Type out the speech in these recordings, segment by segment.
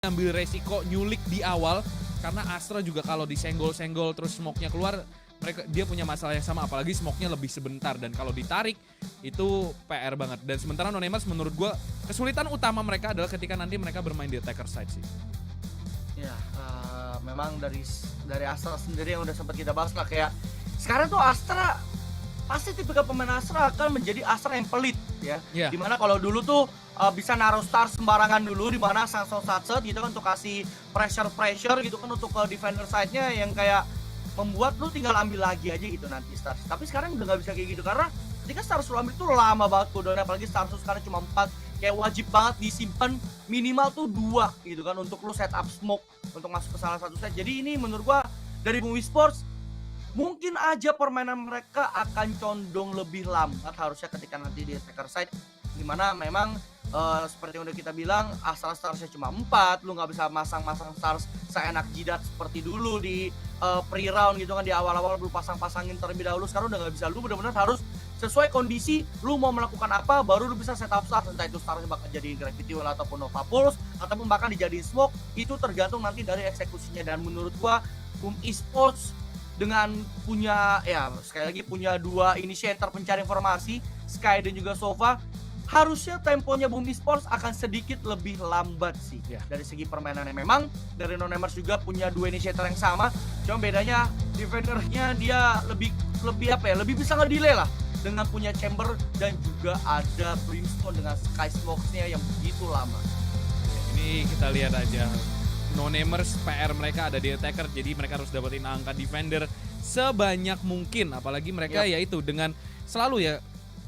ambil resiko nyulik di awal karena Astra juga kalau disenggol-senggol terus smoke-nya keluar dia punya masalah yang sama, apalagi smoke-nya lebih sebentar dan kalau ditarik itu PR banget. Dan sementara Nonemers menurut gue kesulitan utama mereka adalah ketika nanti mereka bermain di attacker side sih. Ya, memang dari Astra sendiri yang udah sempat kita bahas lah, kayak sekarang tuh Astra pasti tipikal pemain Astra akan menjadi Astra yang pelit ya. Yeah. Dimana kalau dulu tuh bisa naruh star sembarangan dulu, dimana Samsung Satset gitu kan untuk kasih pressure gitu kan untuk defender side-nya yang kayak membuat lu tinggal ambil lagi aja gitu nanti stars. Tapi sekarang udah nggak bisa kayak gitu karena ketika stars lu ambil tuh lama banget cooldown, apalagi stars lu sekarang cuma 4, kayak wajib banget disimpan minimal tuh 2 gitu kan untuk lu setup smoke untuk masuk ke salah satu set. Jadi ini menurut gua dari Bumi Sports mungkin aja permainan mereka akan condong lebih lambat harusnya ketika nanti di attacker side, dimana memang seperti yang udah kita bilang asal starsnya cuma 4, lu nggak bisa masang-masang stars seenak jidat seperti dulu di pre-round gitu kan, di awal-awal lu pasang-pasangin terlebih dahulu. Sekarang udah nggak bisa, lu benar-benar harus sesuai kondisi lu mau melakukan apa baru lu bisa setup stars, entah itu starsnya bakal jadi Gravity Well ataupun Nova Pulse ataupun bahkan dijadiin smoke, itu tergantung nanti dari eksekusinya. Dan menurut gua Boom Esports dengan punya, ya sekali lagi punya 2 initiator pencari informasi, Sky dan juga Sova, harusnya temponya Boom Esports akan sedikit lebih lambat sih dari segi permainannya. Memang dari Nonemers juga punya 2 initiator yang sama, cuma bedanya defendernya dia lebih apa ya, lebih bisa ngedelay lah dengan punya Chamber dan juga ada Brimstone dengan Sky Smokes-nya yang begitu lama. Ini kita lihat aja Nonemers PR mereka ada di attacker, jadi mereka harus dapetin angka defender sebanyak mungkin, apalagi mereka yaitu dengan selalu ya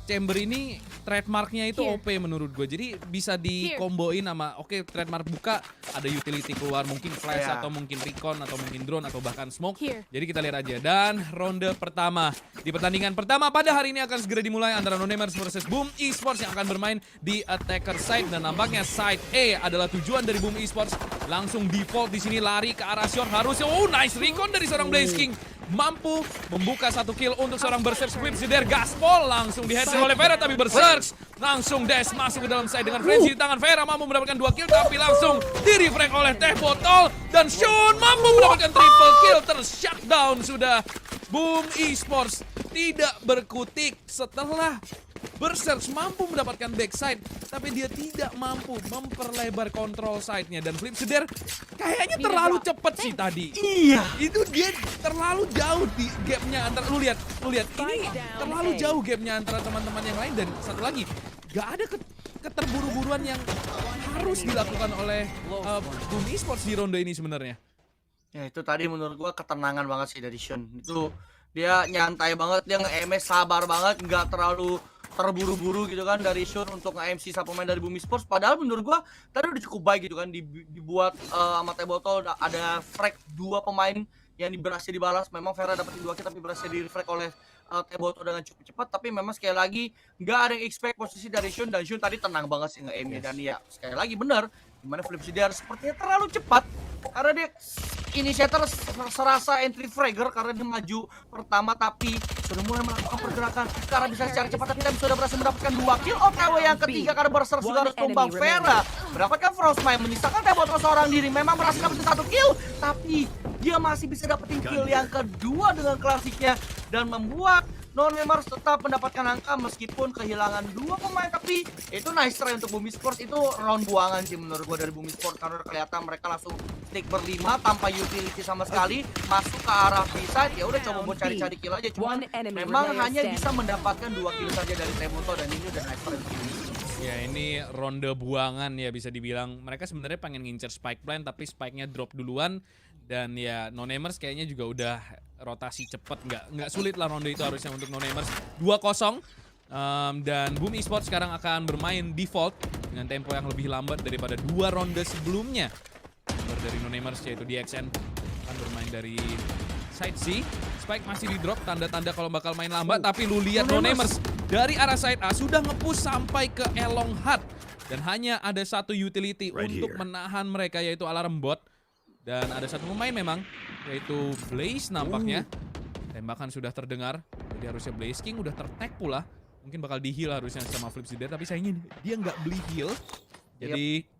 Chamber ini trademarknya itu OP menurut gue, jadi bisa dikomboin sama trademark buka ada utility keluar, mungkin flash atau mungkin recon atau mungkin drone atau bahkan smoke. Jadi kita lihat aja. Dan ronde pertama di pertandingan pertama pada hari ini akan segera dimulai antara Nonemers versus Boom Esports yang akan bermain di attacker side, dan nampaknya side A adalah tujuan dari Boom Esports. Langsung default di sini lari ke arah Sion, harusnya nice recon dari seorang Blaze King, mampu membuka 1 kill untuk seorang Berserk Flipsider. Gaspol langsung di-headset oleh Vera, tapi Berserk langsung dash masuk ke dalam side dengan frenzy di tangan. Vera mampu mendapatkan 2 kill tapi langsung di-refrag oleh Teh Botol, dan Shun mampu mendapatkan triple kill. Ter-shutdown sudah Boom Esports, tidak berkutik setelah Berserk mampu mendapatkan backside, tapi dia tidak mampu memperlebar kontrol side-nya. Dan Flipsider kayaknya terlalu cepat sih tadi. Iya, itu dia terlalu jauh di gapnya antara, lu lihat ini terlalu jauh gapnya antara teman-teman yang lain. Dan satu lagi, gak ada keterburu-buruan yang harus dilakukan oleh Boom Esports di ronde ini sebenarnya. Ya itu tadi menurut gua ketenangan banget sih dari Shun. Itu dia nyantai banget, dia nge-MS sabar banget, nggak terlalu terburu-buru gitu kan dari Shun untuk nge-MC satu pemain dari Boom Esports. Padahal menurut gua tadi udah cukup baik gitu kan, dibuat sama Teh Botol ada frag 2 pemain yang berhasil dibalas. Memang Vera dapetin 2 kill tapi berhasil di-frag oleh Teh Botol dengan cukup cepat. Tapi memang sekali lagi nggak ada yang expect posisi dari Shun, dan Shun tadi tenang banget sih nge-aim-nya. Dan ya sekali lagi benar, dimana Flipsider sepertinya terlalu cepat karena dia initiator serasa entry fragger karena dia maju pertama, tapi sudah mulai melakukan pergerakan karena bisa secara cepat, tapi sudah berhasil mendapatkan 2 kill. OTW yang ketiga karena Berserk sudah harus tumbang. Vera mendapatkan Frostmine, menyisakan Teh Botol seorang diri, memang berhasil dapetin 1 kill, tapi dia masih bisa dapetin kill yang kedua dengan klasiknya dan membuat Nonemers tetap mendapatkan angka meskipun kehilangan 2 pemain. Tapi itu nice try untuk Boom Esports. Itu round buangan sih menurut gua dari Boom Esports, karena kelihatan mereka langsung stick berlima tanpa utility sama sekali masuk ke arah B-side. Ya udah coba buat cari-cari kill aja, cuma memang hanya bisa mendapatkan 2 kill saja dari Teh Botol, dan ini udah nice try. Ya ini ronde buangan ya bisa dibilang. Mereka sebenarnya pengen ngincer spike plan tapi spike-nya drop duluan. Dan ya Nonemers kayaknya juga udah rotasi cepet, nggak sulit lah ronde itu harusnya untuk Nonemers. 2-0 dan Boom Esports sekarang akan bermain default dengan tempo yang lebih lambat daripada 2 ronde sebelumnya. Dari Nonemers yaitu DXN akan bermain dari side C. Spike masih di drop, tanda-tanda kalau bakal main lambat. Tapi lu lihat Nonemers dari arah side A sudah nge-push sampai ke Elong Hut, dan hanya ada 1 utility untuk menahan mereka yaitu Alarm Bot. Dan ada 1 pemain memang, yaitu Blaze nampaknya. Tembakan sudah terdengar, jadi harusnya Blaze King udah ter-tag pula. Mungkin bakal di-heal harusnya sama Flipsider, tapi sayangnya dia nggak beli heal. Jadi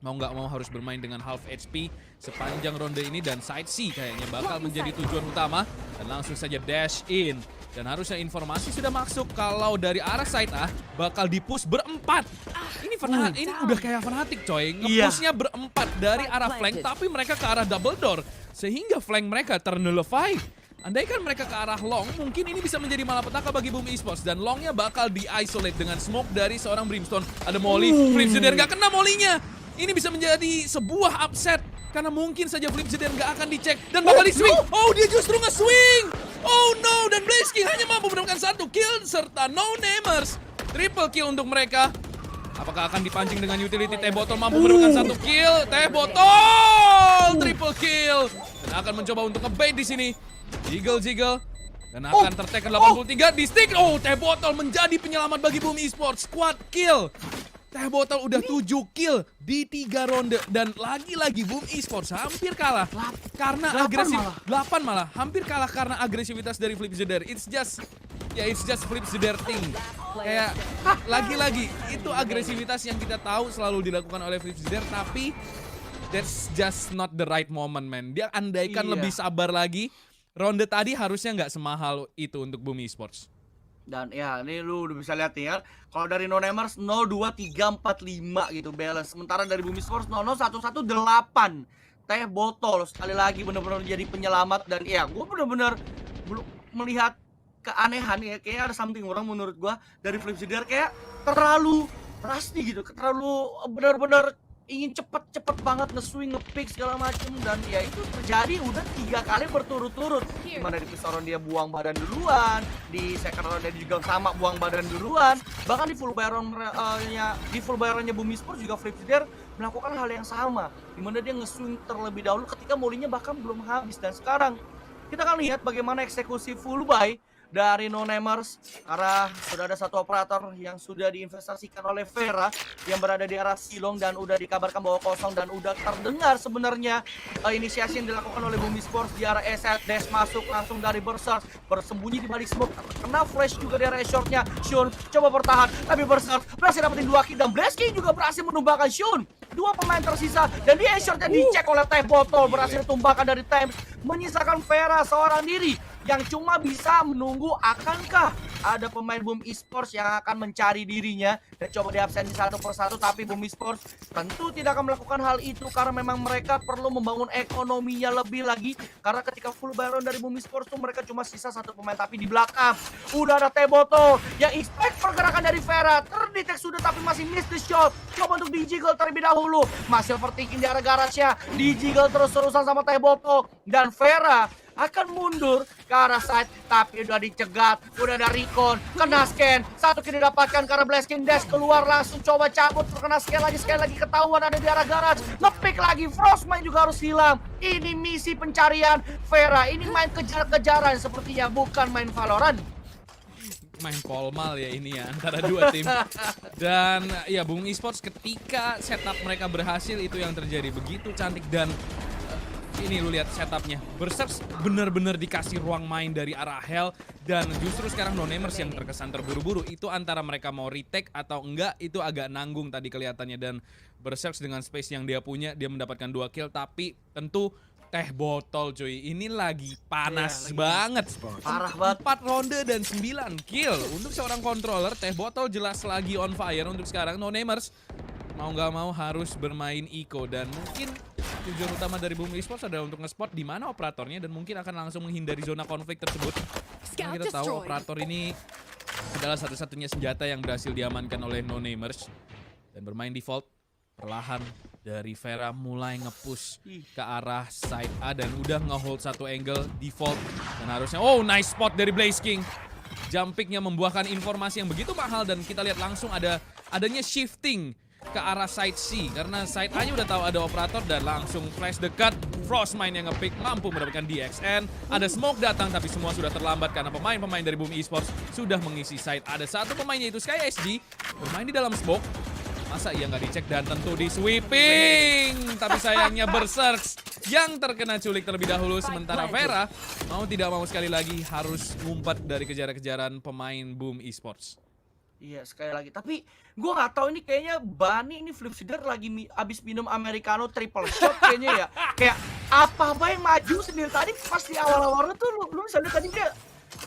mau nggak mau harus bermain dengan half HP sepanjang ronde ini, dan side C kayaknya bakal menjadi tujuan utama, dan langsung saja dash in. Dan harusnya informasi sudah masuk kalau dari arah side A bakal dipush berempat. Ini ini udah kayak fanatik coy, ngepushnya berempat dari arah flank, tapi mereka ke arah double door sehingga flank mereka ternullify. Andaikan mereka ke arah long, mungkin ini bisa menjadi malapetaka bagi Boom Esports, dan longnya bakal di-isolate dengan smoke dari seorang Brimstone. Ada Molly, Flipzider nggak kena Molly-nya. Ini bisa menjadi sebuah upset karena mungkin saja Flipzider nggak akan dicek dan bakal di-swing. Oh, dia justru nge-swing. Oh no, dan Blaze King hanya mampu mendapatkan 1 kill serta no namers. Triple kill untuk mereka. Apakah akan dipancing dengan utility? Teh Botol mampu mendapatkan 1 kill. Teh Botol triple kill dan akan mencoba untuk nge-bait di sini. Jiggle dan akan tertekan 83 di stick. Oh, Teh Botol menjadi penyelamat bagi Boom Esports. Squad kill. Teh Botol udah 7 kill di 3 ronde, dan lagi-lagi Boom Esports hampir kalah karena agresif. 8 malah hampir kalah karena agresivitas dari Flipzider. It's just Flipzider thing. Kayak lagi-lagi itu agresivitas yang kita tahu selalu dilakukan oleh Flipzider, tapi that's just not the right moment, man. Dia andaikan lebih sabar lagi. Ronde tadi harusnya nggak semahal itu untuk Boom Esports. Dan ya, ini lu udah bisa lihat nih ya. Kalau dari No Namers 0, 2, 3, 4, 5 gitu balance. Sementara dari Boom Esports 0, 0, 1, 1, 8. Teh Botol sekali lagi bener-bener jadi penyelamat. Dan ya, gue bener-bener belum melihat keanehan ya. Kayaknya ada something orang menurut gue dari Flipzider, kayak terlalu rusty gitu. Terlalu bener-bener ingin cepet banget nge-swing, nge-pick segala macem, dan ya itu terjadi udah 3 kali berturut-turut. Dimana di first round dia buang badan duluan, di second round dia juga sama buang badan duluan, bahkan di full baronnya Boom Esports juga Flipzider melakukan hal yang sama, dimana dia nge-swing terlebih dahulu ketika molinya bahkan belum habis. Dan sekarang kita akan lihat bagaimana eksekusi full buy dari No Namers, karena sudah ada satu operator yang sudah diinvestasikan oleh Vera yang berada di arah Silong, dan udah dikabarkan bahwa kosong, dan udah terdengar sebenarnya inisiasi yang dilakukan oleh Boom Esports di arah S7. Dash masuk langsung dari Berserk, bersembunyi di balik smoke, kena flash juga di arah shortnya. Shun coba bertahan, tapi Berserk berhasil dapetin 2 kill, dan Blaze King juga berhasil menumbangkan Shun. 2 pemain tersisa, dan di shortnya dicek oleh Teh Botol, berhasil ditumbangkan dari Thames, menyisakan Vera seorang diri yang cuma bisa menunggu akankah ada pemain Boom Esports yang akan mencari dirinya dan coba diabsensi satu persatu. Tapi Boom Esports tentu tidak akan melakukan hal itu karena memang mereka perlu membangun ekonominya lebih lagi, karena ketika full baron dari Boom Esports tuh mereka cuma sisa 1 pemain. Tapi di belakang udah ada Teh Botol yang expect pergerakan dari Vera, terdetek sudah tapi masih miss the shot. Coba untuk di-jiggle terlebih dahulu, masih overthinking di arah garage-nya, di-jiggle terus-terusan sama Teh Botol, dan Vera akan mundur ke arah side, tapi udah dicegat, udah ada recon, kena scan, 1 kill didapatkan karena Blaze King dash keluar, langsung coba cabut, terkena scan lagi, sekali lagi ketahuan ada di arah garage, ngepick lagi, Frostmine juga harus hilang. Ini misi pencarian Vera, ini main kejar-kejaran sepertinya, bukan main Valorant. Main kolmal ya ini ya antara dua tim. Dan ya Boom Esports ketika setup mereka berhasil, itu yang terjadi begitu cantik. Dan ini lu lihat setupnya, Berserk bener-bener dikasih ruang main dari arah Hell, dan justru sekarang No Namers yang terkesan terburu-buru. Itu antara mereka mau retake atau enggak, itu agak nanggung tadi kelihatannya. Dan Berserk dengan space yang dia punya, dia mendapatkan 2 kill, tapi tentu Teh Botol cuy, ini lagi panas banget. Parah banget. 4 ronde dan 9 kill untuk seorang controller. Teh Botol jelas lagi on fire untuk sekarang. No Namers mau nggak mau harus bermain eco, dan mungkin tujuan utama dari Boom Esports adalah untuk nge-spot di mana operatornya, dan mungkin akan langsung menghindari zona konflik tersebut. Karena kita tahu operator ini adalah satu-satunya senjata yang berhasil diamankan oleh No Namers. Dan bermain default, perlahan dari Vera mulai nge-push ke arah side A, dan udah nge-hold 1 angle default. Dan harusnya, oh nice spot dari Blaze King. Jump pick-nya membuahkan informasi yang begitu mahal, dan kita lihat langsung adanya shifting ke arah side C, karena side A-nya udah tahu ada operator, dan langsung flash dekat. Frostmine yang nge-pick mampu mendapatkan DXN. Ada smoke datang, tapi semua sudah terlambat karena pemain-pemain dari Boom Esports sudah mengisi side. Ada 1 pemainnya itu Sky SG bermain di dalam smoke. Masa ia nggak dicek, dan tentu di sweeping. Tapi sayangnya Berserk yang terkena culik terlebih dahulu, sementara Vera mau tidak mau sekali lagi harus ngumpet dari kejar-kejaran pemain Boom Esports. Iya sekali lagi, tapi gue nggak tahu ini kayaknya Bani ini Flip Cider lagi abis minum americano triple shot kayaknya ya. Kayak apa-apa yang maju sendiri tadi pas di awal-awalnya tuh lu bisa lihat tadi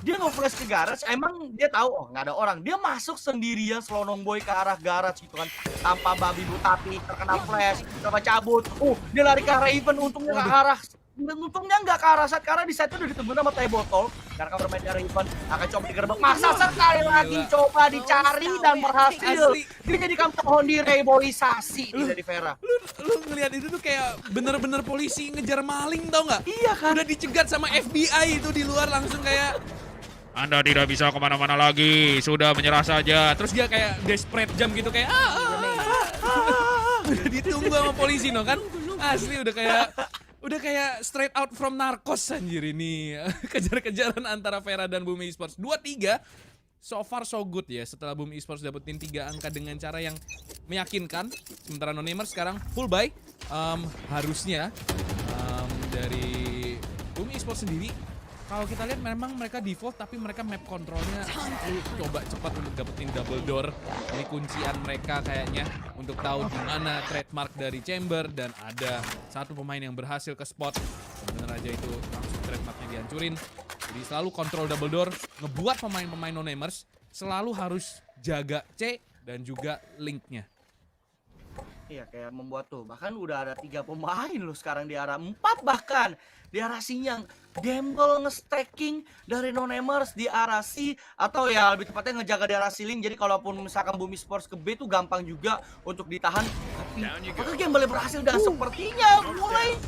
dia nge-flash ke garage, emang dia tahu oh nggak ada orang, dia masuk sendirian selonong boy ke arah garage gitu kan, tanpa babi bu tapi terkena flash, coba cabut, dia lari ke arah event, untungnya nggak ke arah, untungnya nggak ke arah saat karena di set itu udah ditemuin sama teh botol, karena kan bermain dari event akan coba digerebek, masa sekali lagi coba dicari dan berhasil, dia jadikan pohon direboisasi dari Vera. Lu ngelihat itu tuh kayak bener-bener polisi ngejar maling tau nggak? Iya kan? Udah dicegat sama FBI itu di luar langsung kayak Anda tidak bisa kemana-mana lagi, sudah menyerah saja. Terus dia kayak desperate jam gitu kayak udah ditunggu sama polisi no kan? Asli udah kayak straight out from Narcos anjir ini. Kejar-kejaran antara Vera dan Bumi Esports. 2-3 so far so good ya. Setelah Bumi Esports dapetin 3 angka dengan cara yang meyakinkan. Sementara Nonemers sekarang full buy. Harusnya dari Bumi Esports sendiri, kalau kita lihat memang mereka default tapi mereka map kontrolnya coba cepat untuk dapetin double door. Ini kuncian mereka kayaknya untuk tahu di mana trademark dari Chamber, dan ada satu pemain yang berhasil ke spot. Bener aja itu langsung trademarknya dihancurin. Jadi selalu kontrol double door, ngebuat pemain-pemain Nonemers selalu harus jaga C dan juga linknya. Iya kayak membuat tuh, bahkan udah ada 3 pemain loh sekarang di arah 4 bahkan di arah Sinyang. Gamble nge-stacking dari Nonemers di arah C, atau ya lebih tepatnya ngejaga di arah ceiling. Jadi kalaupun misalkan Bumi Sports ke B tuh gampang juga untuk ditahan. Tapi apakah Gamble berhasil dan sepertinya mulai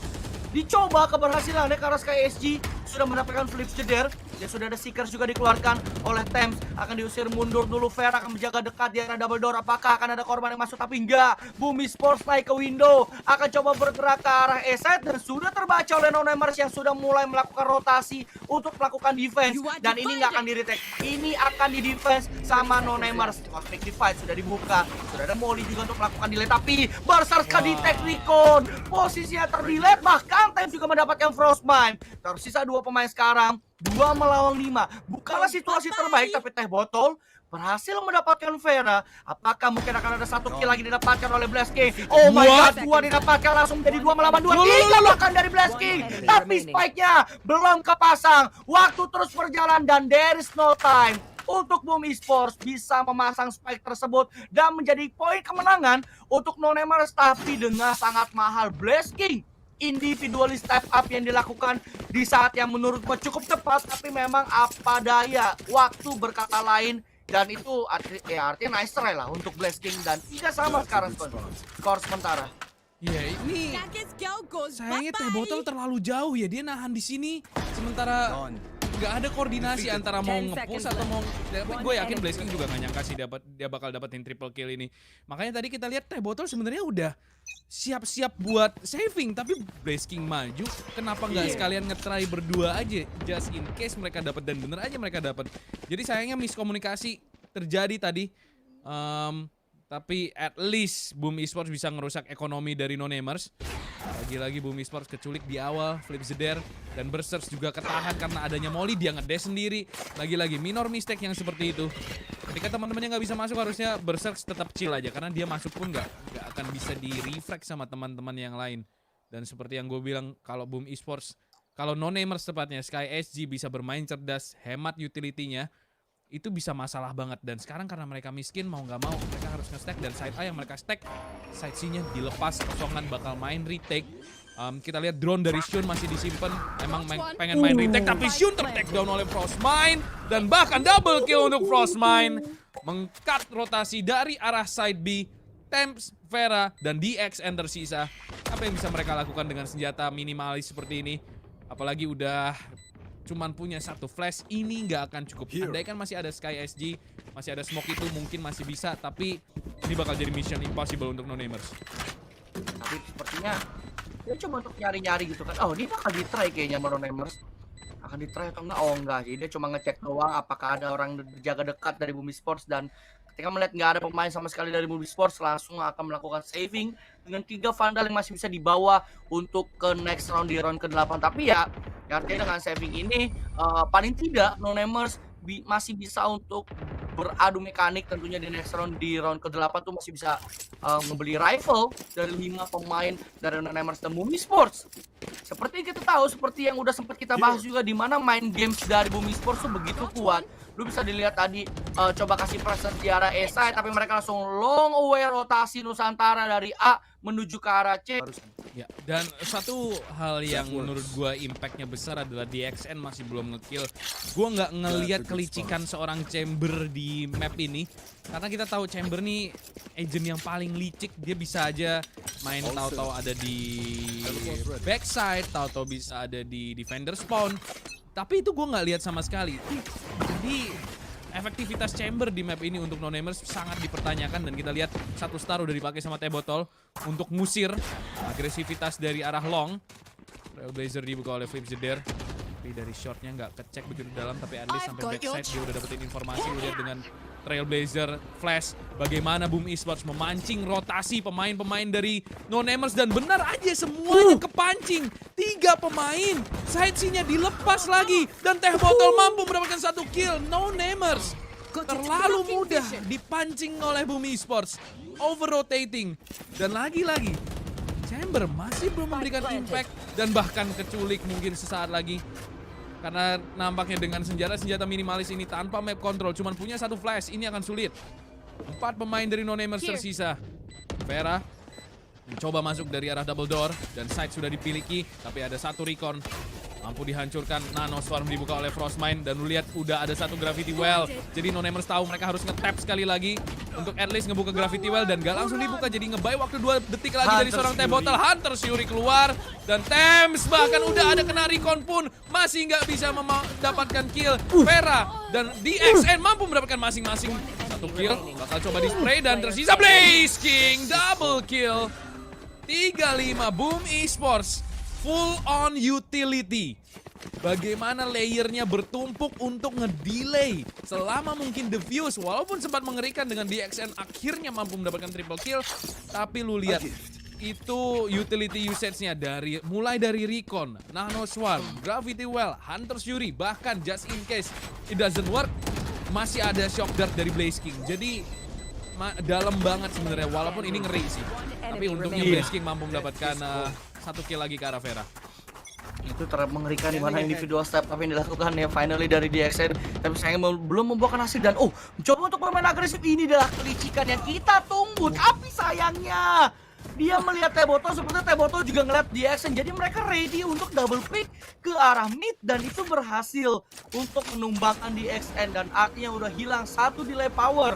dicoba keberhasilannya karena SkySG sudah mendapatkan flip jeder dan sudah ada seekers juga dikeluarkan oleh Thames. Akan diusir mundur dulu, Fair akan menjaga dekat di arah double door. Apakah akan ada korban yang masuk? Tapi enggak, Bumi Sports naik ke window, akan coba bergerak ke arah E-side dan sudah terbaca oleh Nonemers yang sudah mulai melakukan rotasi untuk melakukan defense. Dan ini nggak akan di-retake, ini akan di-defense sama Nonemers. Cosmic Divide sudah dibuka, sudah ada Molly juga untuk melakukan delay, tapi Berserker di-tag Recon, posisinya ter-delete, bahkan Thames juga mendapatkan Frostmine. Tersisa 2 pemain sekarang, 2 melawan 5. Bukanlah situasi terbaik, tapi Teh Botol berhasil mendapatkan Vera. Apakah mungkin akan ada 1 kill lagi didapatkan oleh Blaski? Oh my god, 2 didapatkan langsung menjadi 2 melawan 2. 3 bahkan dari Blaski. Tapi spike-nya belum kepasang. Waktu terus berjalan dan there is no time untuk Bumi Esports bisa memasang spike tersebut dan menjadi poin kemenangan untuk Nonemers, tapi dengan sangat mahal. Blaski individually step up yang dilakukan di saat yang menurutku cukup tepat, tapi memang apa daya, waktu berkata lain, dan itu artinya nice try lah untuk Blasking, dan 3 sama sekarang skor sementara. Ya ini sayangnya Teh Botol terlalu jauh ya, dia nahan di sini sementara nggak ada koordinasi antara mau nge-push atau mau. Gue yakin Blasking juga nggak nyangka sih dia bakal dapetin triple kill ini. Makanya tadi kita lihat Teh Botol sebenarnya udah siap-siap buat saving, tapi Blasking maju, kenapa nggak sekalian ngetry berdua aja, just in case mereka dapat, dan bener aja mereka dapat. Jadi sayangnya miskomunikasi terjadi tadi. Tapi at least Bumi Esports bisa ngerusak ekonomi dari Nonemers. Lagi-lagi Bumi Esports keculik di awal, flip Zeder, dan Berserk juga ketahan karena adanya Molly, dia ngedash sendiri. Lagi-lagi minor mistake yang seperti itu. Ketika teman-temannya nggak bisa masuk, harusnya Berserk tetap chill aja, karena dia masuk pun nggak akan bisa di-refract sama teman-teman yang lain. Dan seperti yang gue bilang, kalau Bumi Esports, kalau Nonemers tepatnya, SkySG bisa bermain cerdas, hemat utility-nya, itu bisa masalah banget. Dan sekarang karena mereka miskin, mau nggak mau mereka harus nge-stack, dan side A yang mereka stack, side C-nya dilepas kosongan, bakal main retake. Kita lihat drone dari Shun masih disimpan, emang pengen main retake, tapi Shun ter-take down oleh Frostmine, dan bahkan double kill untuk Frostmine, meng-cut rotasi dari arah side B. Thames, Vera, dan DXN tersisa. Apa yang bisa mereka lakukan dengan senjata minimalis seperti ini? Apalagi udah cuman punya 1 flash, ini nggak akan cukup. Andai kan masih ada SkySG, masih ada smoke, itu mungkin masih bisa, tapi ini bakal jadi mission impossible untuk Nonemers. Tapi sepertinya dia coba untuk nyari-nyari gitu kan. Oh, ini bakal di-try kayaknya sama Nonemers. Akan di-try atau enggak? Oh enggak, jadi dia cuma ngecek doang apakah ada orang berjaga dekat dari Bumi Sports, dan ketika melihat nggak ada pemain sama sekali dari Bumi Sports, langsung akan melakukan saving dengan 3 Vandal yang masih bisa dibawa untuk ke next round di round ke-8. Tapi ya artinya dengan saving ini paling tidak Nonemers masih bisa untuk beradu mekanik tentunya di next round, di round ke-8 tuh masih bisa ngebeli rival dari 5 pemain dari Nonemers dan Bumi Sports. Seperti yang kita tahu, seperti yang udah sempat kita bahas juga, di mana main games dari Bumi Sports tuh begitu kuat. Lu bisa dilihat tadi coba kasih pressure di arah A side, tapi mereka langsung long away rotasi Nusantara dari A menuju ke arah C. Ya, dan satu hal yang menurut gua impactnya besar adalah DXN masih belum ngekill. Gua nggak ngelihat kelicikan seorang Chamber di map ini, karena kita tahu Chamber nih agent yang paling licik. Dia bisa aja main tahu-tahu ada di backside, tahu-tahu bisa ada di defender spawn. Tapi itu gue nggak lihat sama sekali. Jadi efektivitas Chamber di map ini untuk Nonemers sangat dipertanyakan, dan kita lihat satu star udah dipakai sama T-Botol untuk musir agresivitas dari arah long. Trailblazer dibuka oleh Flip Zeder, tapi dari shotnya nggak kecek begitu dalam, tapi at least sampai backside dia udah dapetin informasi. Lihat dengan Trailblazer flash bagaimana Boom Esports memancing rotasi pemain-pemain dari Nonemers, dan benar aja semuanya kepancing. 3 pemain, side C-nya dilepas lagi, dan T-Botol mampu mendapatkan 1 kill. Nonemers terlalu mudah dipancing oleh Boom Esports, over rotating, dan lagi-lagi Chamber masih belum memberikan impact, dan bahkan keculik mungkin sesaat lagi. Karena nampaknya dengan senjata-senjata minimalis ini tanpa map control, cuman punya 1 flash, ini akan sulit. 4 pemain dari Nonemers tersisa. Vera mencoba masuk dari arah double door, dan side sudah dipiliki, tapi ada 1 recon. Mampu dihancurkan, Nano Swarm dibuka oleh Frostmine, dan lu lihat udah ada 1 Gravity Well. Jadi Nonemers tahu mereka harus nge-tap sekali lagi untuk at least ngebuka Gravity Well, dan gak langsung dibuka, jadi nge-buy waktu 2 detik lagi dari seorang T-Botol. Hunter's Fury keluar, dan Thames bahkan udah ada kena recon pun masih nggak bisa mendapatkan kill. Vera dan DXN mampu mendapatkan masing-masing 1 kill. Bakal coba di-spray, dan tersisa Blaze King double kill. 3-5 Boom Esports. Full on utility. Bagaimana layernya bertumpuk untuk ngedelay selama mungkin Defuse, walaupun sempat mengerikan dengan DXN akhirnya mampu mendapatkan triple kill. Tapi lu lihat itu utility usage-nya mulai dari Recon, Nano Swarm, Gravity Well, Hunter's Fury, bahkan just in case it doesn't work masih ada Shock Dart dari Blaze King. Jadi dalam banget sebenarnya, walaupun ini ngeri sih. Tapi untungnya Blaze King mampu mendapatkan 1 kill lagi ke arah Vera. Itu terlalu mengerikan di mana individual step tapi yang dilakukan ya finally dari DXN, tapi sayang belum membuahkan hasil. Dan mencoba untuk bermain agresif, ini adalah kelicikan yang kita tunggu. Tapi sayangnya dia melihat T-Botol, seperti T-Botol juga ngeliat DXN, jadi mereka ready untuk double pick ke arah mid, dan itu berhasil untuk menumbangkan DXN, dan artinya udah hilang 1 delay power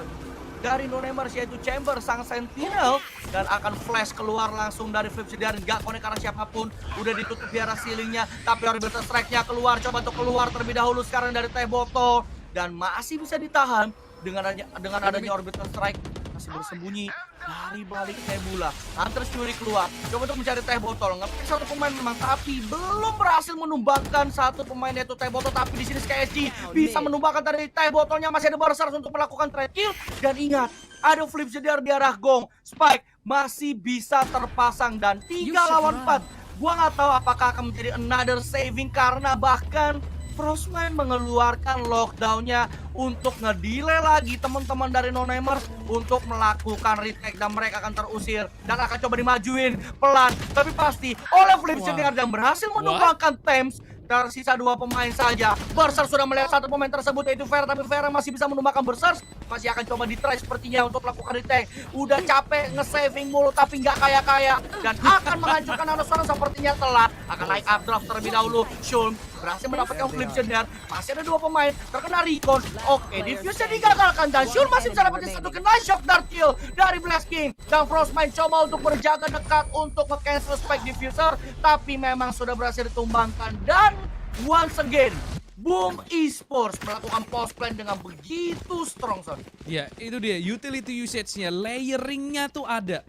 dari Nonemers, yaitu Chamber sang Sentinel, dan akan flash keluar langsung dari Flip Zeder, nggak connect arah siapapun, udah ditutup di arah ceilingnya, tapi Orbital Strike-nya keluar, coba untuk keluar terlebih dahulu sekarang dari T-Botol, dan masih bisa ditahan dengan adanya Orbital Strike, masih bersembunyi dari balik Nebula. Hunter's Fury keluar, coba untuk mencari T-Botol, ngepick 1 pemain memang, tapi belum berhasil menumbangkan 1 pemain, yaitu T-Botol. Tapi di sini SkySG bisa menumbangkan dari T-Botolnya, masih ada Barsars untuk melakukan trade kill. Dan ingat, ada Flip Zeder di arah Gong, Spike masih bisa terpasang, dan 3 lawan 4. Gua nggak tahu apakah akan menjadi another saving, karena bahkan Frostmine mengeluarkan lockdownnya untuk ngedelay lagi teman-teman dari Nonemers untuk melakukan retake, dan mereka akan terusir dan akan coba dimajuin pelan tapi pasti oleh Flip Zeder yang berhasil menumbangkan Thames. Tersisa 2 pemain saja. Berserk sudah melihat 1 pemain tersebut, yaitu Vera, tapi Vera masih bisa menumbangkan Berserk. Masih akan coba di-try sepertinya untuk melakukan retake. Udah capek nge-saving mulu tapi nggak kaya-kaya, dan akan menghancurkan Nanoswarm sepertinya telat. Akan naik updraft terlebih dahulu. Shulm berhasil mendapatkan Flip Zeder. Masih ada 2 pemain terkena recon. Oke, diffuse-nya digagalkan, dan Shulm masih bisa dapetin 1 kena shock dart kill dari Blaze King. Dan Frostmine coba untuk berjaga dekat untuk nge-cancel spike diffuser, tapi memang sudah berhasil ditumbangkan. Dan once again Boom Esports melakukan post plan dengan begitu strong, Son. Ya, itu dia utility usage-nya, layering-nya tuh ada.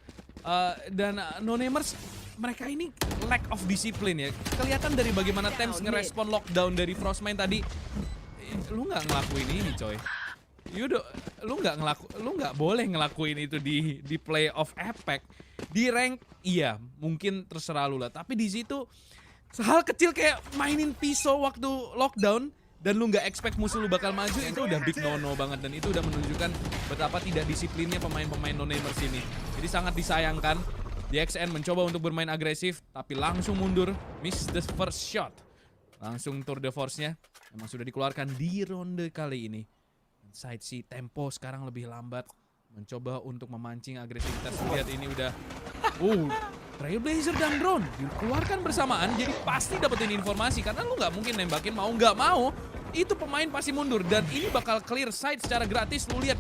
Dan Nonemers, mereka ini lack of discipline ya. Kelihatan dari bagaimana Thames ngerespon lockdown dari Frostmine tadi. Lu nggak ngelakuin ini, coy. Lu nggak boleh ngelakuin itu di playoff Apex. Di rank iya, mungkin terserah lu lah. Tapi di situ hal kecil kayak mainin pisau waktu lockdown dan lu nggak expect musuh lu bakal maju, itu udah big no-no banget. Dan itu udah menunjukkan betapa tidak disiplinnya pemain-pemain no-namers ini. Jadi sangat disayangkan. DXN mencoba untuk bermain agresif, tapi langsung mundur, miss the first shot. Langsung tour de force-nya memang sudah dikeluarkan di ronde kali ini. Side C tempo sekarang lebih lambat, mencoba untuk memancing agresivitas. Lihat ini udah Trailblazer dan drone dikeluarkan bersamaan, jadi pasti dapetin informasi karena lu nggak mungkin nembakin mau nggak mau. Itu pemain pasti mundur dan ini bakal clear side secara gratis. Lu lihat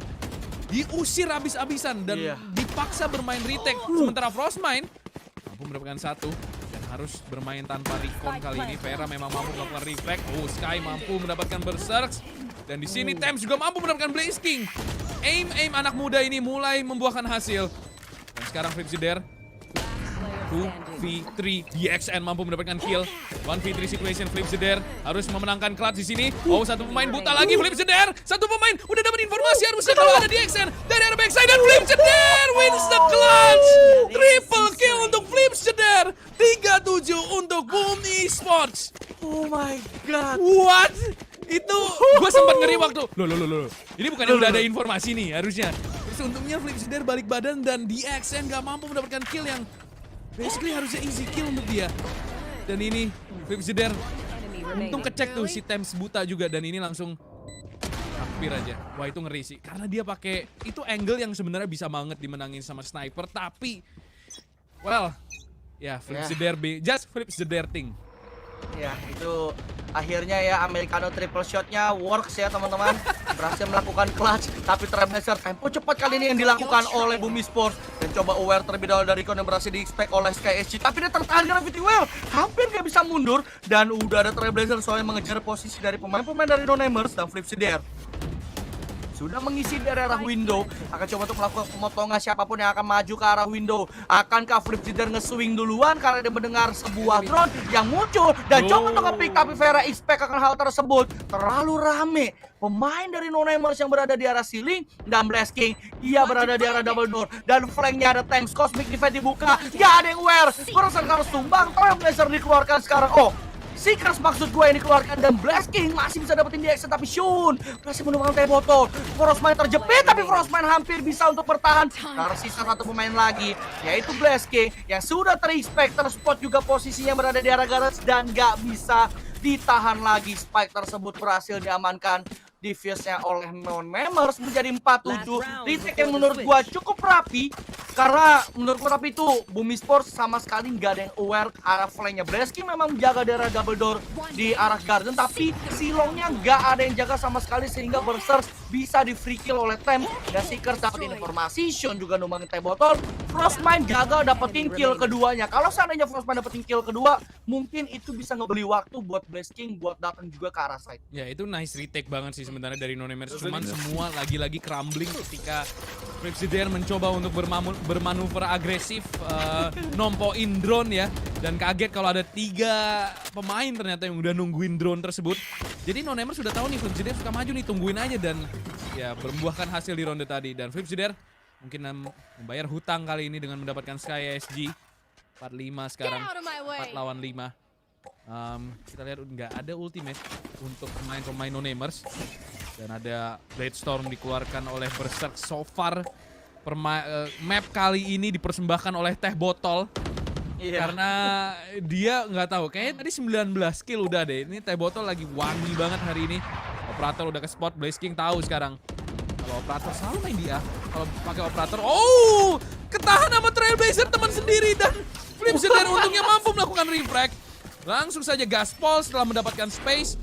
diusir habis-habisan dan dipaksa bermain retake. Sementara Frostmine mampu mendapatkan satu. Harus bermain tanpa recon kali ini. Vera memang mampu melakukan reflect. Sky mampu mendapatkan berserk. Dan di sini Thames juga mampu mendapatkan Blaze King. Aim anak muda ini mulai membuahkan hasil. Dan sekarang Flipsider 2v3, DXN mampu mendapatkan kill. 1v3 situation, Flipsider harus memenangkan clutch di sini. Satu pemain buta lagi, Flipsider. Satu pemain udah dapat informasi harusnya kalau ada DXN dari arah backside, dan Flipsider wins the clutch. Triple kill untuk Flipsider. 3-7 untuk Boom Esports. Oh my god. What? Itu gue sempat ngeri waktu. Loh. Ini bukannya udah ada informasi nih harusnya. Terus untungnya Flipsider balik badan dan DXN gak mampu mendapatkan kill yang basically harusnya easy kill untuk dia. Dan ini Flipsider untung kecek tuh si Thames buta juga, dan ini langsung hampir aja. Wah itu ngeri sih karena dia pakai itu angle yang sebenarnya bisa banget dimenangin sama sniper, tapi Flipsider just Flipsider thing. Ya, itu akhirnya ya Americano triple shotnya works ya teman-teman. Berhasil melakukan clutch, tapi Trailblazer tempo cepat kali ini yang dilakukan oleh Boom Esports. Dan coba aware terlebih dahulu dari recon yang berhasil di-expect oleh Sky SG. Tapi dia tertahan Gravity Well, hampir gak bisa mundur. Dan udah ada Trailblazer soalnya mengejar posisi dari pemain-pemain dari No-Namers dan Flipsider sudah mengisi dari arah window, akan coba untuk melakukan pemotongan siapapun yang akan maju ke arah window. Akankah Flipsider nge-swing duluan karena dia mendengar sebuah drone yang muncul dan coba untuk nge-pick, tapi Vera expect akan hal tersebut. Terlalu rame pemain dari No-Namers yang berada di arah ceiling, dan Blaze King ia berada di arah double door, dan flanknya ada Thames. Cosmic Divide dibuka, gak ada yang aware. Barusan harus tumbang, Trailblazer dikeluarkan sekarang. Seekers maksud gue yang dikeluarkan, dan Blaze King masih bisa dapetin DX, tapi Shun masih menemukan teh botol. Frostmine terjepit, tapi Frostmine hampir bisa untuk bertahan. Tersisa satu pemain lagi, yaitu Blaze King yang sudah ter-expect, terspot juga posisinya berada di arah garage dan gak bisa ditahan lagi. Spike tersebut berhasil diamankan. Diffuse-nya oleh Non-Namers menjadi 4-7. Retake yang menurut gua cukup rapi, karena menurut gua rapi itu Boom Esports sama sekali nggak ada yang aware ke arah flank-nya. Blaze King memang menjaga daerah double door di arah garden, tapi silongnya nggak ada yang jaga sama sekali, sehingga Berserk bisa di free kill oleh Thames. Dan Seekers dapetin informasi, Shun juga numbangin teh botol. Frostmine gagal dapetin kill keduanya. Kalau seandainya Frostmine dapetin kill kedua, mungkin itu bisa ngebeli waktu buat Blaze King buat datang juga ke arah side. Ya itu nice retake banget sih sebenarnya dari No-Namers, cuman semua lagi-lagi crumbling ketika Flipsider mencoba untuk bermanuver agresif, nompoin drone ya, dan kaget kalau ada 3 pemain ternyata yang udah nungguin drone tersebut. Jadi No-Namers sudah tahu nih Flipsider suka maju nih, tungguin aja, dan ya membuahkan hasil di ronde tadi. Dan Flipsider mungkin membayar hutang kali ini dengan mendapatkan Sky SG 45 sekarang, 4 lawan 5. Kita lihat nggak ada ultimate untuk pemain-pemain No-Namers, dan ada Blade Storm dikeluarkan oleh Berserk. So far map kali ini dipersembahkan oleh teh botol, karena dia nggak tahu, kayaknya tadi 19 kill udah deh. Ini teh botol lagi wangi banget hari ini. Operator udah ke spot, Blaze King tahu sekarang kalau operator selalu main dia kalau pakai operator. Ketahan sama Trailblazer teman sendiri, dan Flipsider untungnya mampu melakukan refrag. Langsung saja gaspol setelah mendapatkan space,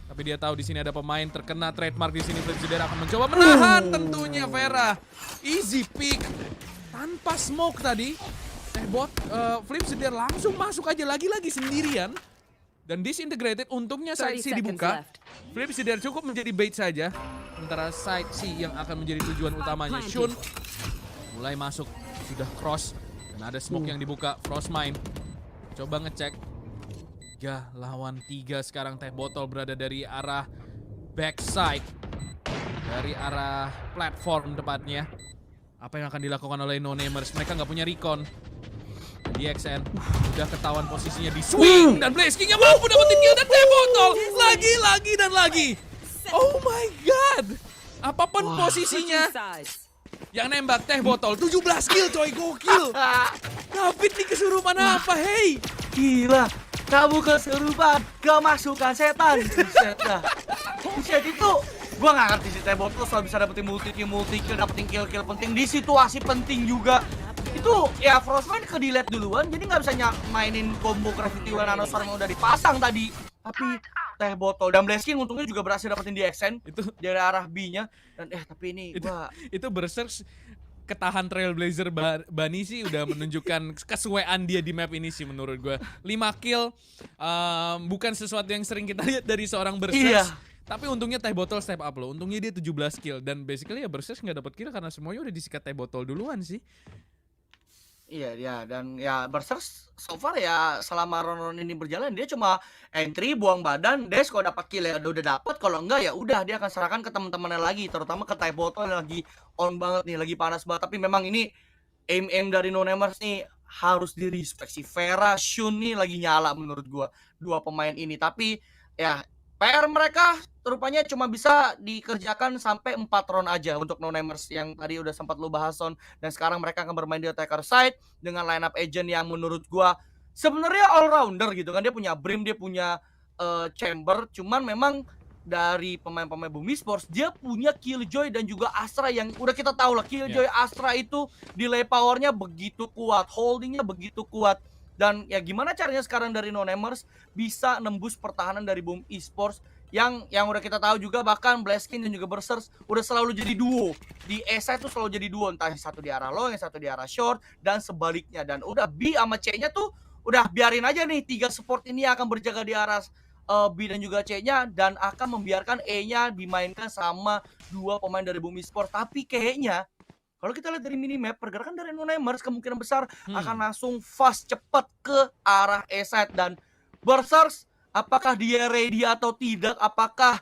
tapi dia tahu di sini ada pemain terkena trademark di sini. Flipsider akan mencoba menahan tentunya Vera. Easy pick tanpa smoke tadi. Flipsider langsung masuk aja lagi-lagi sendirian dan disintegrated. Untungnya side C dibuka. Flipsider cukup menjadi bait saja. Sementara side C yang akan menjadi tujuan utamanya. Shun mulai masuk, sudah cross, dan ada smoke yang dibuka. Frostmine coba ngecek. 3 lawan 3 sekarang. Teh botol berada dari arah backside, dari arah platform tepatnya. Apa yang akan dilakukan oleh No-Namers? Mereka nggak punya recon. DXN udah ketahuan posisinya di swing dan Blaze King yang mampu dapetin kill dan teh botol lagi dan lagi. Oh my god. Apapun posisinya yang nembak teh botol 17 kill coy, gokil. David nih kesurupan apa? Hey, Gila, kamu kesurupan, kemasukan setan. Buset dah. Buset itu, gua nggak ngerti sih teh botol selalu bisa dapetin multi kill, dapetin kill penting di situasi penting juga. Itu ya Frostman ke delete duluan, jadi nggak bisa mainin combo Gravity Well Nanostorm yang udah dipasang tadi. Tapi teh botol dan Blaze King untungnya juga berhasil dapetin DXN itu dari arah B-nya. Dan tapi ini gua itu Berserk ketahan Trailblazer Bunny sih udah menunjukkan kesukaan dia di map ini sih menurut gue. 5 kill bukan sesuatu yang sering kita lihat dari seorang Berserk. Iya. Tapi untungnya teh botol step up loh. Untungnya dia 17 kill dan basically ya Berserk nggak dapat kill karena semuanya udah disikat teh botol duluan sih. Iya, ya, dan ya Berserk so far ya selama round ini berjalan dia cuma entry, buang badan, dash kalau dapat kill ya udah dapat, kalau enggak ya udah dia akan serahkan ke teman-temannya lagi, terutama ke teh botol yang lagi on banget nih, lagi panas banget. Tapi memang ini aim dari NoNamers nih harus di respect sih. Vera, Shun nih lagi nyala menurut gua dua pemain ini. Tapi ya PR mereka rupanya cuma bisa dikerjakan sampai 4 round aja untuk NoNamers yang tadi udah sempat lu bahas Son. Dan sekarang mereka akan bermain di attacker side dengan lineup agent yang menurut gua sebenarnya all rounder gitu kan. Dia punya Brim, dia punya Chamber, cuman memang dari pemain-pemain Bumi Sports dia punya Killjoy dan juga Astra yang udah kita tahu lah Killjoy Astra itu delay powernya begitu kuat, holdingnya begitu kuat. Dan ya gimana caranya sekarang dari NoNamers bisa nembus pertahanan dari Boom Esports yang udah kita tahu juga, bahkan Blaze King dan juga Berserk udah selalu jadi duo. Di E-side tuh selalu jadi duo, entah yang satu di arah low, yang satu di arah short, dan sebaliknya. Dan udah B sama C-nya tuh udah biarin aja nih, 3 support ini akan berjaga di arah B dan juga C-nya, dan akan membiarkan E-nya dimainkan sama 2 pemain dari Boom Esports. Tapi kayaknya kalau kita lihat dari minimap, pergerakan dari NoNamers kemungkinan besar akan langsung fast cepat ke arah E-side. Dan Berserk, apakah dia ready atau tidak, apakah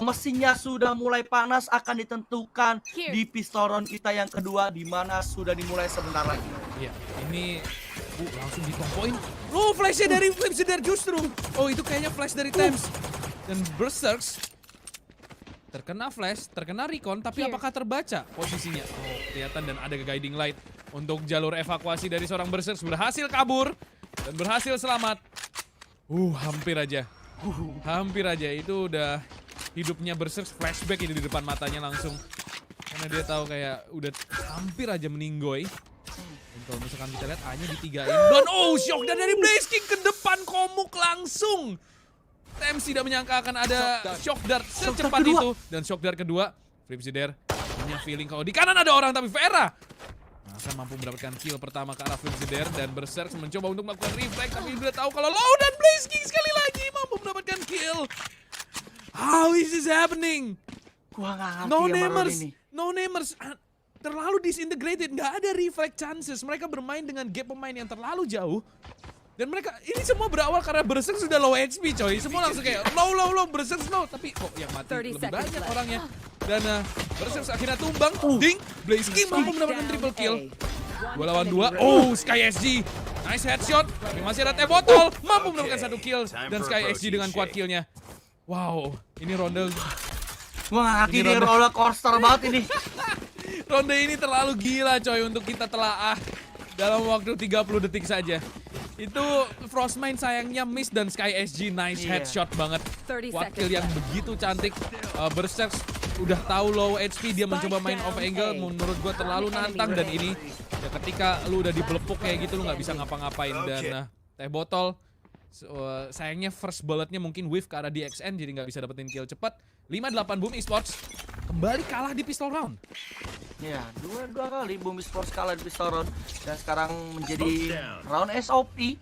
mesinnya sudah mulai panas, akan ditentukan di pistol round kita yang kedua, di mana sudah dimulai sebentar lagi. Iya, ini langsung ditompoin. Oh, flashnya dari Flipsider justru. Oh, itu kayaknya flash dari Thames. Dan Berserk terkena flash, terkena recon, tapi apakah terbaca posisinya? Oh, kelihatan dan ada guiding light untuk jalur evakuasi dari seorang Berserk. Berhasil kabur dan berhasil selamat. Hampir aja. Hampir aja, itu udah hidupnya Berserk flashback ini di depan matanya langsung. Karena dia tahu kayak udah hampir aja meninggoy. Dan kalau misalkan kita lihat A-nya ditigain. Dan shock dan dari Blaze King ke depan komuk langsung. Thames tidak menyangka akan ada shock dart secepat itu. Dan shock dart kedua, Flipsider punya feeling kalau di kanan ada orang, tapi Vera akan mampu mendapatkan kill pertama ke arah Flipsider. Dan Berserk mencoba untuk melakukan reflect, tapi dia tahu kalau low, dan Blaze King sekali lagi mampu mendapatkan kill. How is this happening? Gua nggak ngerti NoNamers terlalu disintegrated, nggak ada reflect chances. Mereka bermain dengan gap pemain yang terlalu jauh. Dan mereka, ini semua berawal karena Berserk sudah low HP coy. Semua langsung kayak low, Berserk slow. Tapi kok yang mati lebih banyak orangnya. Dan Berserk akhirnya tumbang. Ding, Blaze King mampu mendapatkan triple kill. 2 lawan 2. Sky SG. Nice headshot. Tapi masih ada teh botol. Mampu mendapatkan 1 kill. Dan Sky SG dengan quad killnya. Wow, ini ronde. Gua nggak ngerti, ini roller coaster banget ini. Ronde ini terlalu gila coy untuk kita telaah dalam waktu 30 detik saja. Itu Frostmine sayangnya miss dan Sky SG nice headshot banget. Wakil yang begitu cantik. Berserk udah tahu low HP, dia mencoba main off angle, menurut gua terlalu nantang. Dan ini ya ketika lu udah dibelepuk kayak gitu lu nggak bisa ngapa-ngapain. Dan teh botol sayangnya first bulletnya mungkin whiff ke arah DXN, jadi nggak bisa dapetin kill cepat. 5-8 Boom Esports kembali kalah di pistol round. Ya, dua kali Boom Esports kalah di pistol round. Dan sekarang menjadi round SOP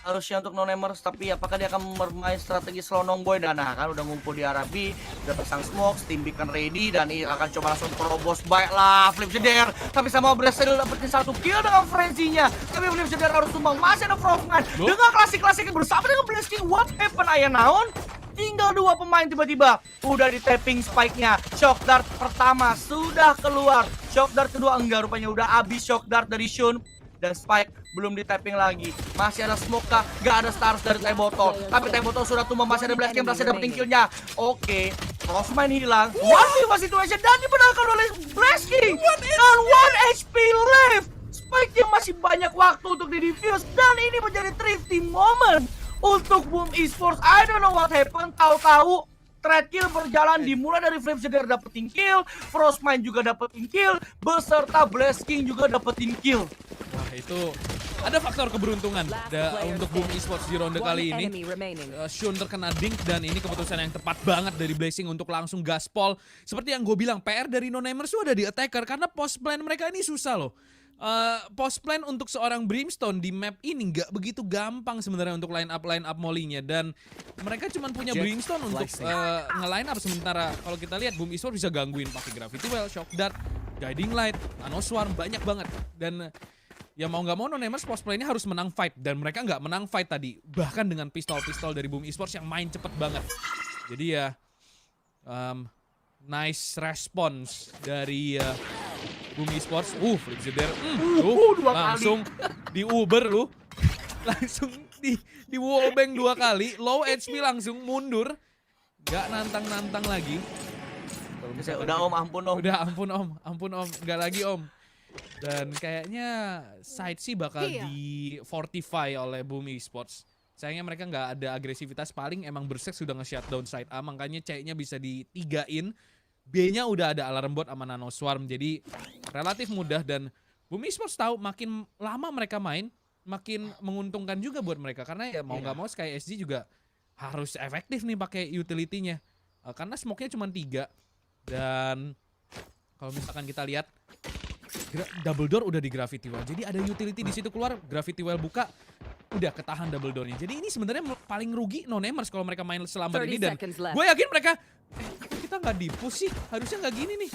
harusnya untuk NoNamers. Tapi apakah dia akan bermain strategi slow boy? Dan kan udah ngumpul di arah B, udah pasang smoke, Steam Beacon ready, dan ini akan coba langsung probos. Baiklah, Flipsider, tapi sama berhasil dapetin 1 kill dengan frenzy-nya. Tapi Flipsider harus tumbang. Masih ada Frostman dengan klasik-klasik yang bersama dengan Blaze King. What happened, ayah naon? Tinggal 2 pemain tiba-tiba udah di tapping spike-nya. Shock dart pertama sudah keluar. Shock dart kedua enggak, rupanya udah habis shock dart dari Shun. Dan Spike belum di tapping lagi. Masih ada smoke kah? Gak ada stars dari Tebotol. Tapi Tebotol sudah tumbang, masih ada Blasking berhasil dapetin killnya. Oke, Frostman hilang. 1v1 situation dan dimenangkan oleh Blasking. Dan 1 HP left. Spike yang masih banyak waktu untuk di-defuse. Dan ini menjadi thrifty moment untuk Boom Esports. I don't know what happened. Tahu-tahu trade kill berjalan dimulai dari Flameshedder dapetin kill, Frostmine juga dapetin kill, beserta Blasking juga dapetin kill. Wah, itu ada faktor keberuntungan untuk Boom Esports di ronde kali ini. Shun terkena dink dan ini keputusan yang tepat banget dari Blazing untuk langsung gaspol. Seperti yang gue bilang, PR dari No-Namers itu ada di attacker karena post plan mereka ini susah loh. Post plan untuk seorang Brimstone di map ini nggak begitu gampang sebenarnya untuk line up molly-nya, dan mereka cuma punya Brimstone untuk nge-line up. Sementara kalau kita lihat Boom Esports bisa gangguin pakai Gravity Well, Shock Dart, Guiding Light, Nano Swarm, banyak banget. Dan ya mau nggak mau No-Namers post play ini harus menang fight, dan mereka nggak menang fight tadi, bahkan dengan pistol-pistol dari Boom Esports yang main cepet banget. Jadi ya nice response dari Boom Esports. Flameshedder langsung di Uber lu. Langsung di wallbang 2 kali, low HP langsung mundur. Gak nantang-nantang lagi. Udah om, ampun om. Udah ampun om, gak lagi om. Dan kayaknya side sih bakal di fortify oleh Boom Esports. Sayangnya mereka nggak ada agresivitas, paling emang Berserk sudah nge-shutdown side A, makanya C-nya bisa ditigain. B-nya udah ada Alarm Bot sama Nano Swarm, jadi relatif mudah. Dan Boom Esports tahu makin lama mereka main, makin menguntungkan juga buat mereka. Karena ya mau nggak mau Sky SG juga harus efektif nih pakai utility-nya. Karena smoke-nya cuma 3. Dan kalau misalkan kita lihat, double door udah di Gravity Well. Jadi ada utility di situ keluar, Gravity Well buka, udah ketahan double door-nya. Jadi ini sebenarnya paling rugi No-Namers kalau mereka main selambat ini. Dan gue yakin mereka, kita nggak di-push sih, harusnya nggak gini nih.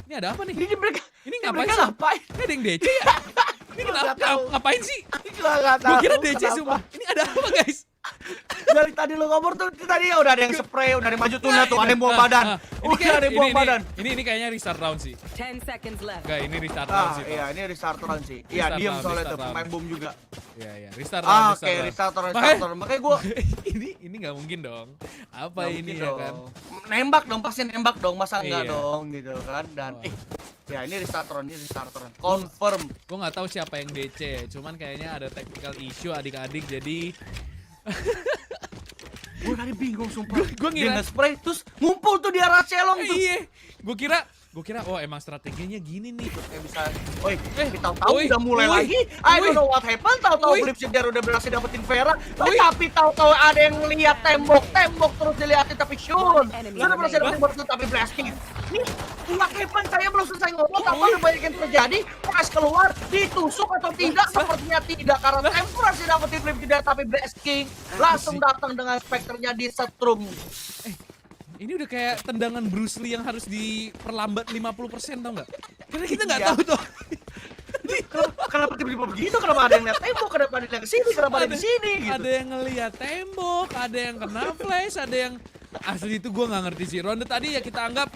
Ini ada apa nih? Ini ngapain sih? Ini ada yang DC ya? Ini ngapain sih? Gue kira DC semua. Ini ada apa guys? Dari tadi lo ngomong tuh tadi ya udah ada yang spray, udah ada yang maju tuh, ada yang buang badan. Udah ada yang buang badan. Ini kayaknya restart round sih. 10 seconds left. Enggak, ini restart round sih. Iya, ini restart round sih. Iya, diam soalnya tuh pemain Boom juga. Iya, restart round. Oke, restart round. Makanya gua ini nggak mungkin dong. Apa ini ya kan? Nembak dong, pasti nembak dong, masa enggak dong gitu kan. Dan ya ini restart round. Confirm. Gua nggak tahu siapa yang DC, cuman kayaknya ada technical issue adik-adik, jadi gue tadi bingung sumpah. Gue ngira dia nge-spray terus ngumpul tuh di arah Celong tuh. Iya. Gue kira oh emang strateginya gini nih. Kayak bisa. Tahu-tahu udah mulai lagi. I don't know what happened. Tahu-tahu Flameshedder udah berhasil dapetin Vera. Tapi tahu-tahu ada yang lihat tembok terus dilihatin, tapi Shun. Udah berhasil dapetin Berserk tapi Blasking. Nih, what happened? Saya belum selesai ngomong. Apa udah banyak yang terjadi? Pas keluar ditusuk atau tidak? Sepertinya tidak, karena Tempo berhasil dapetin Flameshedder tapi Blasking langsung datang dengan Spectre-nya di setrum. Ini udah kayak tendangan Bruce Lee yang harus diperlambat 50%, tau nggak? Karena kita nggak tahu tuh. Kenapa tiba-tiba begitu? Kenapa ada yang lihat tembok? Kenapa ada yang ke sini? Kenapa ada di sini? Gitu. Ada yang ngelihat tembok, ada yang kena flash, ada yang asli itu gue nggak ngerti sih. Ronde tadi ya kita anggap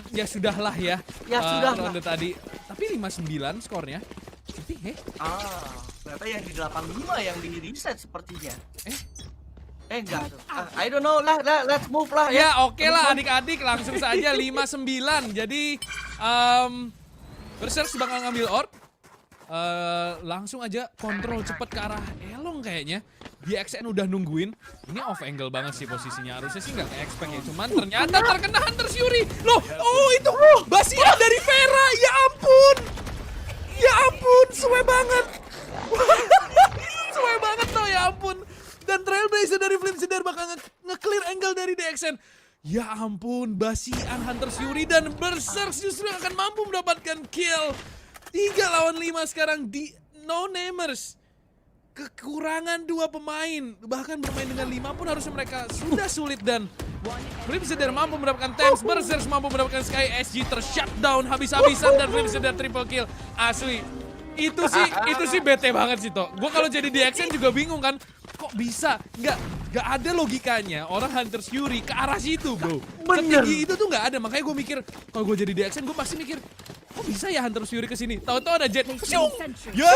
ya sudahlah ya. Ya sudah. Ronde tadi, tapi 5-9 skornya. Tapi ternyata yang di 85 yang di reset sepertinya. Enggak tuh. I don't know lah, let's move lah ya. Ya oke lah adik-adik, langsung saja 5-9. Jadi Berserk bakal ngambil orb. Langsung aja kontrol cepet ke arah Elong kayaknya. DXN udah nungguin. Ini off angle banget sih posisinya. Harusnya sih nggak expect ya. Cuman ternyata terkena Hunter's Fury. Loh, itu basian dari Vera. Ya ampun, suwe banget. Suwe banget loh, ya ampun. Dan Trailblazer dari Flameshedder bakal nge-clear angle dari DXN. Ya ampun, basian Hunter's Fury dan Berserk justru akan mampu mendapatkan kill. 3-5 sekarang di No-Namers. Kekurangan 2 pemain. Bahkan bermain dengan 5 pun harusnya mereka sudah sulit. Dan Flameshedder mampu mendapatkan Thames. Berserk mampu mendapatkan Sky SG tershutdown habis-habisan. Dan Flameshedder triple kill. Asli. Itu sih bete banget sih toh. Gue kalau jadi DXN juga bingung kan. Kok bisa? Nggak ada logikanya orang Hunter's Fury ke arah situ bro. Bener. Setinggi itu tuh nggak ada. Makanya gue mikir, kalau gue jadi DXN gue pasti mikir, kok bisa ya Hunter Fury kesini? Tahu-tahu ada Jet. Placing Syung! sentry. Ya!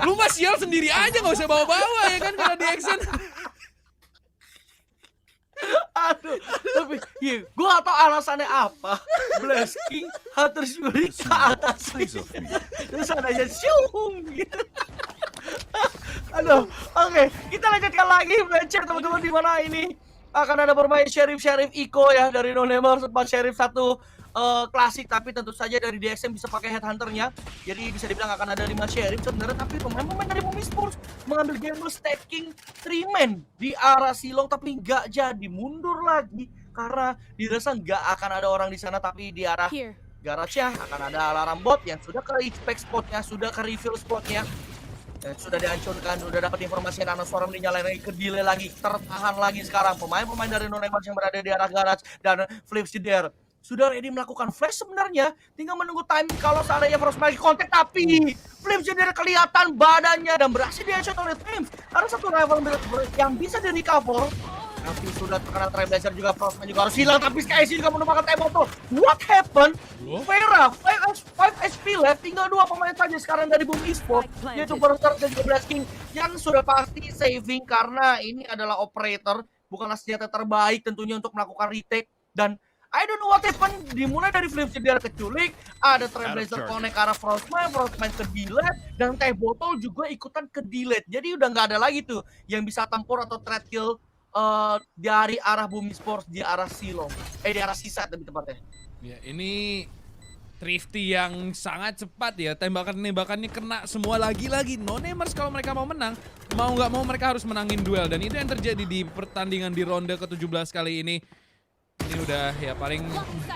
Lu mah sial sendiri aja, gak usah bawa-bawa ya kan kalau di action. Aduh, tapi gue gak tau alasannya apa. Blasking Hunter Fury ke atas. Terus adanya syung gitu. Aduh, oke, kita lanjutkan lagi belajar teman-teman, di mana ini akan ada bermain Sheriff Iko ya dari NoNamer, sempat Sheriff satu klasik, tapi tentu saja dari DXM bisa pakai headhunternya. Jadi bisa dibilang akan ada 5 Sheriff sebenarnya, tapi pemain-pemain dari Bumi Sports mengambil gamble stacking 3 man di arah Silong, tapi nggak jadi, mundur lagi karena dirasa nggak akan ada orang di sana, tapi di arah Here. garage-nya akan ada alarm bot yang sudah ke expect spotnya, sudah ke reveal spotnya. Dan sudah dihancurkan, sudah dapat informasi dan suara dinyalain lagi, ke delay lagi, tertahan lagi sekarang. Pemain-pemain dari NoNamer yang berada di arah garage dan Flips Jeder sudah ready melakukan flash sebenarnya. Tinggal menunggu timing kalau seandainya Frost lagi kontak, tapi Flips Jeder kelihatan badannya dan berhasil di-headshot oleh Flames. Ada satu rival yang bisa di-recover. Tapi sudah terkena Trailblazer juga, Frostman juga harus hilang, tapi SkyC juga menumpahkan time bottle. What happened? Vera, 5 HP left, tinggal 2 pemain saja sekarang dari Bumi Esports, yaitu Berserk dan juga Blasking, yang sudah pasti saving karena ini adalah operator, bukanlah senjata terbaik tentunya untuk melakukan retake. Dan I don't know what happened, dimulai dari Flip Jeder keculik, ada Trailblazer connect ke arah Frostman ke delete, dan time bottle juga ikutan ke delete. Jadi udah nggak ada lagi tuh yang bisa tempur atau threat kill dari arah Bumi Sports di arah Silong, di arah Sisa lebih tepatnya. Ya, ini Thrifty yang sangat cepat ya, tembakan-tembakannya kena semua lagi-lagi. NoNamers kalau mereka mau menang, mau nggak mau mereka harus menangin duel, dan itu yang terjadi di pertandingan di ronde ke-17 kali ini. Ini udah ya paling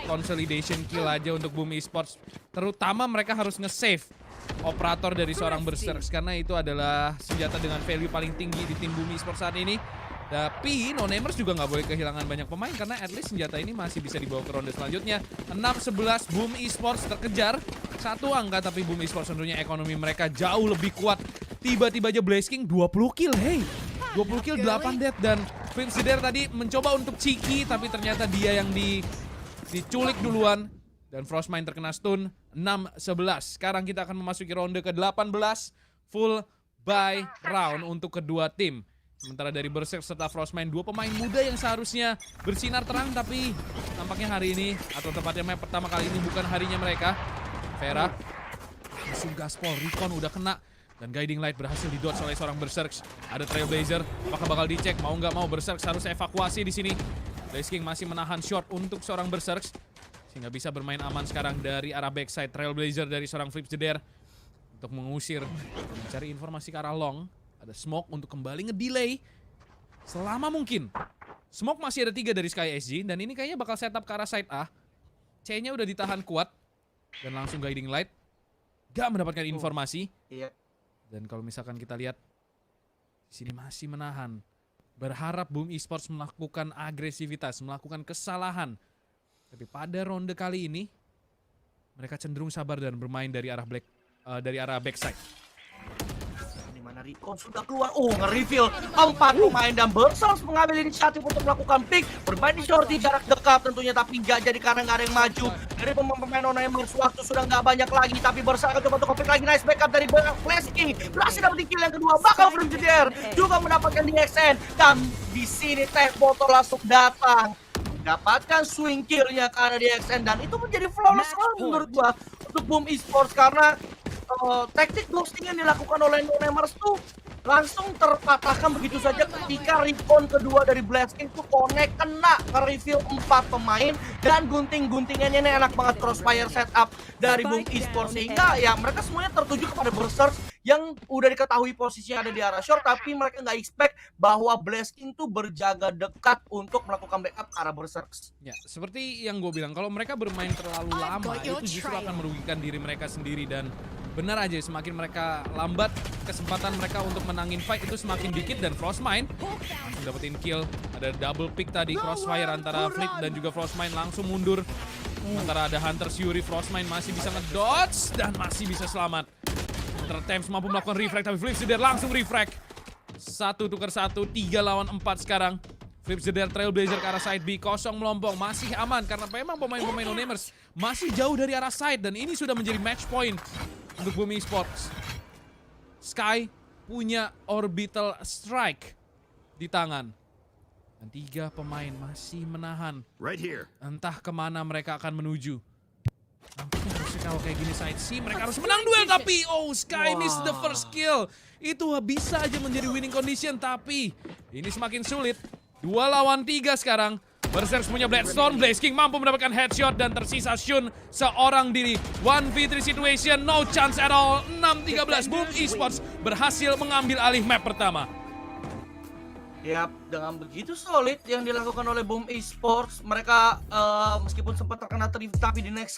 consolidation kill aja untuk Bumi Esports, terutama mereka harus nge-save operator dari seorang Berserk karena itu adalah senjata dengan value paling tinggi di tim Bumi Esports saat ini. Tapi NoNamers juga nggak boleh kehilangan banyak pemain karena at least senjata ini masih bisa dibawa ke ronde selanjutnya. 6-11 Bumi Esports terkejar satu angka, tapi Bumi Esports tentunya ekonomi mereka jauh lebih kuat. Tiba-tiba aja Blasking 20 kill, hey 20 kill 8 death, dan Flips Jeder tadi mencoba untuk cheeky tapi ternyata dia yang diculik duluan dan Frostmine terkena stun. 6-11. Sekarang kita akan memasuki ronde ke-18 full by round untuk kedua tim. Sementara dari Berserk serta Frostmine, 2 pemain muda yang seharusnya bersinar terang, tapi nampaknya hari ini, atau tepatnya map pertama kali ini bukan harinya mereka. Vera langsung gaspol, recon udah kena, dan Guiding Light berhasil didodge oleh seorang Berserk. Ada Trailblazer, apakah bakal dicek? Mau nggak mau Berserk harus evakuasi di sini. Blasking masih menahan shot untuk seorang Berserk, sehingga bisa bermain aman sekarang dari arah backside. Trailblazer dari seorang Flips Jeder untuk mengusir, mencari informasi ke arah long. Ada smoke untuk kembali ngedelay selama mungkin. Smoke masih ada 3 dari SkySG, dan ini kayaknya bakal setup ke arah side A. C-nya udah ditahan kuat, dan langsung Guiding Light gak mendapatkan informasi. Iya. Dan kalau misalkan kita lihat di sini masih menahan, berharap Boom Esports melakukan agresivitas, melakukan kesalahan. Tapi pada ronde kali ini mereka cenderung sabar dan bermain dari arah backside. Dimana Recon sudah keluar, nge-reveal 4 pemain dan Berserk mengambil inisiatif untuk melakukan pick, bermain di shorty jarak dekat tentunya, tapi nggak jadi karena nggak ada yang maju dari pemain NoNamers. Waktu sudah nggak banyak lagi, tapi Berserk akan coba untuk pick lagi. Nice backup dari Blasking, berhasil dapat kill yang kedua, bakal Flips Jeder juga mendapatkan DXN, dan di sini Tech Bottle langsung datang dapatkan swing kill-nya ke arah DXN, dan itu menjadi flawless menurut gua untuk Boom Esports karena taktik ghosting yang dilakukan oleh NoNamers tuh langsung terpatahkan begitu saja ketika recon kedua dari Blasking tuh connect, kena nge-reveal 4 pemain, dan gunting-guntingannya ini enak banget crossfire setup dari Boom Esports, sehingga ya mereka semuanya tertuju kepada Berserk yang udah diketahui posisinya ada di arah short, tapi mereka nggak expect bahwa Blasking tuh berjaga dekat untuk melakukan backup ke arah Berserk. Ya, seperti yang gue bilang, kalau mereka bermain terlalu lama itu justru akan merugikan diri mereka sendiri, dan benar aja semakin mereka lambat kesempatan mereka untuk menangin fight itu semakin dikit. Dan Frostmine langsung dapetin kill, ada double pick tadi, crossfire antara Flip dan juga Frostmine langsung mundur. Sementara ada Hunter Fury, Frostmine masih bisa ngedodge dan masih bisa selamat. Sementara Thames mampu melakukan refrag, tapi Flips Jeder langsung refrag. 1 tukar 1, 3 lawan 4 sekarang. Flips Jeder Trailblazer ke arah side B, kosong melompong, masih aman karena memang pemain-pemain NoNamers masih jauh dari arah side dan ini sudah menjadi match point untuk Boom Esports. Sky punya orbital strike di tangan. Dan 3 pemain masih menahan. Right here. Entah kemana mereka akan menuju. Nampaknya harusnya kalau kayak gini side C mereka harus menang duel, tapi Sky miss the first kill. Itu bisa aja menjadi winning condition, tapi ini semakin sulit. 2 lawan 3 sekarang. Berserks punya Bloodstorm, Blaze King mampu mendapatkan headshot dan tersisa Shun seorang diri. 1v3 situation, no chance at all. 6-13, Boom Esports berhasil mengambil alih map pertama. Ya, dengan begitu solid yang dilakukan oleh Boom Esports, mereka meskipun sempat terkena tapi di next